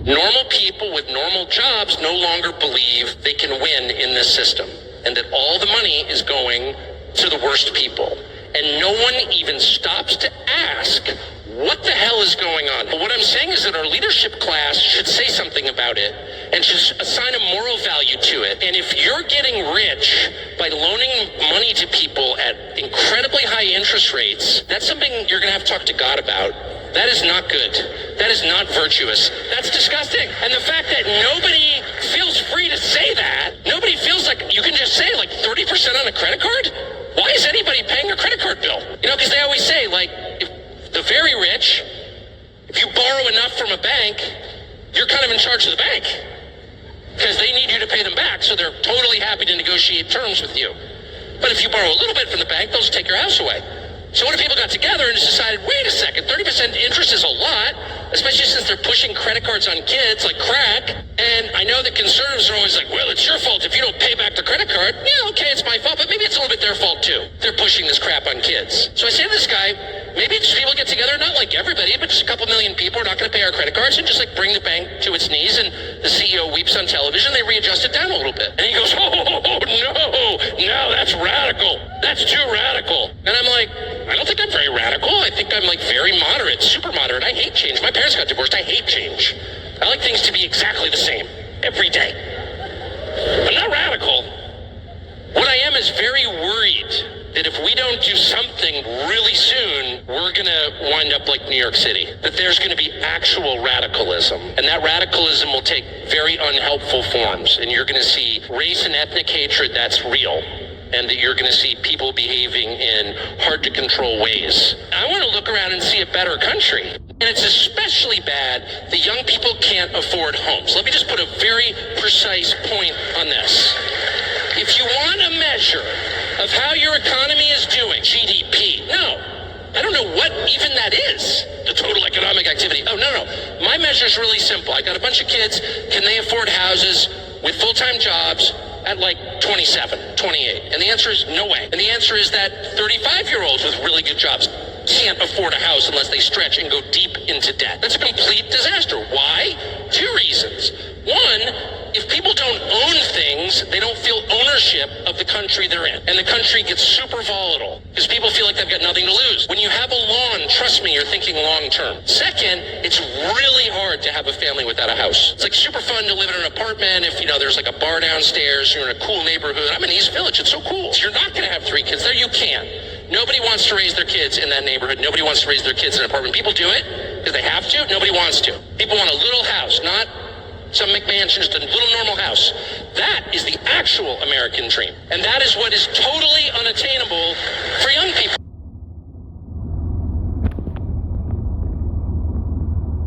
Normal people with normal jobs no longer believe they can win in this system, and that all the money is going to the worst people. And no one even stops to ask what the hell is going on. But what I'm saying is that our leadership class should say something about it and should assign a moral value to it. And if you're getting rich by loaning money to people at incredibly high interest rates, that's something you're going to have to talk to God about. That is not good. That is not virtuous. That's disgusting. And the fact that nobody feels free to say that, nobody feels like you can just say like 30% on a credit card? Why is anybody paying a credit card bill? You know, because they always say, like, if the very rich, if you borrow enough from a bank, you're kind of in charge of the bank because they need you to pay them back, so they're totally happy to negotiate terms with you. But if you borrow a little bit from the bank, they'll just take your house away. So what if people got together and just decided, wait a second, 30% interest is a lot, especially since they're pushing credit cards on kids like crack. And I know that conservatives are always like, well, it's your fault if you don't pay back the credit card. Yeah, okay, it's my fault, but maybe it's a little bit their fault too. They're pushing this crap on kids. So I say to this guy, maybe just people get together, not like everybody, but just a couple million people are not going to pay our credit cards, and just like bring the bank to its knees, and the CEO weeps on television, they readjust it down a little bit. And he goes, no, that's radical. That's too radical. And I'm like, I don't think I'm very radical. I think I'm like very moderate, super moderate. I hate change. My parents got divorced. I hate change. I like things to be exactly the same every day. I'm not radical. What I am is very worried that if we don't do something really soon, we're going to wind up like New York City. That there's going to be actual radicalism. And that radicalism will take very unhelpful forms. And you're going to see race and ethnic hatred that's real. And that you're going to see people behaving in hard-to-control ways. I want to look around and see a better country. And it's especially bad that young people can't afford homes. Let me just put a very precise point on this. If you want a measure of how your economy is doing, GDP, no. I don't know what even that is, the total economic activity. Oh, no. My measure is really simple. I got a bunch of kids. Can they afford houses with full-time jobs at like 27, 28? And the answer is no way. And the answer is that 35-year-olds with really good jobs can't afford a house unless they stretch and go deep into debt. That's a complete disaster. Why? Two reasons. One, if people don't own things, they don't feel ownership of the country they're in. And the country gets super volatile because people feel like they've got nothing to lose. When you have a lawn, trust me, you're thinking long term. Second, it's really hard to have a family without a house. It's like super fun to live in an apartment if, there's like a bar downstairs, you're in a cool neighborhood. I'm in East Village, it's so cool. So you're not going to have 3 kids there, you can. Nobody wants to raise their kids in that neighborhood. Nobody wants to raise their kids in an apartment. People do it because they have to. Nobody wants to. People want a little house, not some McMansion, just a little normal house. That is the actual American dream. And that is what is totally unattainable.